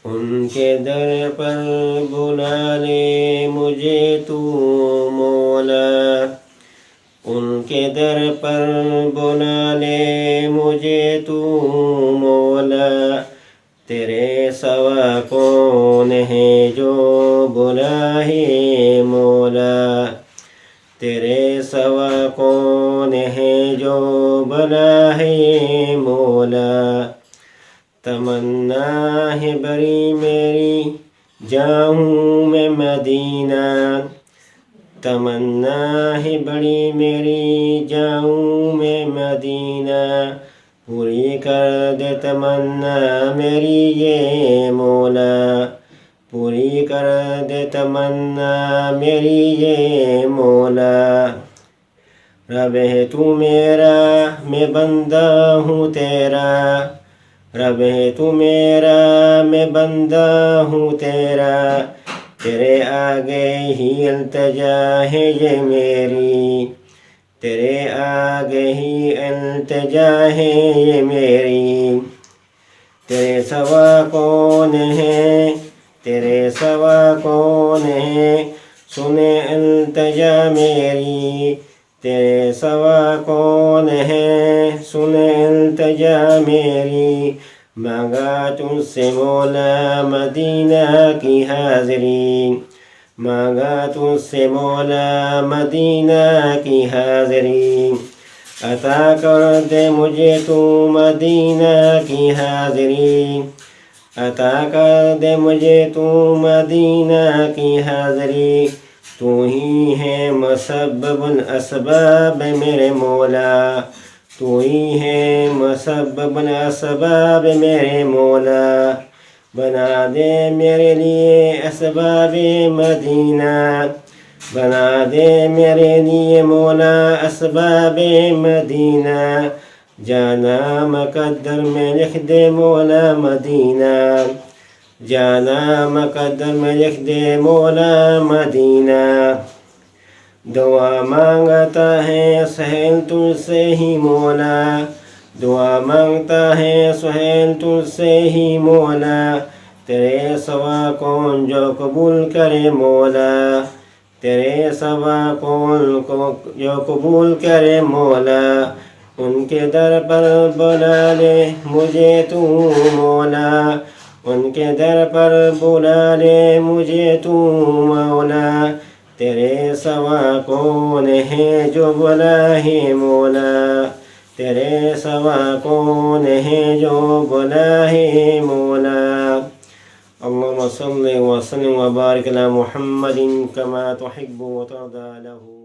ان کے در پر بلا لے مجھے تو مولا، ان کے در پر بلا لے مجھے تو مولا، تیرے سوا کون ہے جو بلائے مولا، تیرے سوا کون ہے جو بلائے مولا۔ تمنا ہے بڑی میری جاؤں میں مدینہ، تمنا ہے بڑی میری جاؤں میں مدینہ، پوری کر دے تمنا میری یہ مولا، پوری کر دے تمنا میری یہ مولا۔ رب ہے تو میرا میں بندہ ہوں تیرا، رب ہے تو میرا میں بندہ ہوں تیرا، تیرے آگے ہی التجا ہے یہ میری، تیرے آگے ہی التجا ہے یہ میری۔ تیرے سوا کون ہے، تیرے سوا کون ہے، سنے التجا میری، تیرے سوا کون ہے، سنے التجا میری۔ مانگا تجھ سے مولا مدینہ کی حاضری، مانگا تجھ سے مولا مدینہ کی حاضری، عطا کر دے مجھے تو مدینہ کی حاضری، عطا کر دے مجھے تو مدینہ کی حاضری۔ تو ہی ہے مسبب الاسباب میرے مولا، تو ہی ہے مسبب الاسباب میرے مولا، بنا دے میرے لیے اسباب مدینہ، بنا دے میرے لیے مولا اسباب مدینہ، جانا مقدر میں لکھ دے مولا مدینہ، جانا مقدر میں لکھ دے مولا مدینہ۔ دعا مانگتا ہے سہیل تجھ سے ہی مولا، دعا مانگتا ہے سہیل تجھ سے ہی مولا، تیرے سوا کون جو قبول کرے مولا، تیرے سوا کون جو قبول کرے مولا۔ ان کے در پر بلا لے مجھے تو مولا، ان کے در پر بلا لے مجھے تو مولا، تیرے سوا کون ہے جو بلائے مولا، تیرے سوا کون ہے جو بلائے مولا۔ اللهم صل وسلم وبارك على محمد كما تحب وترضى له۔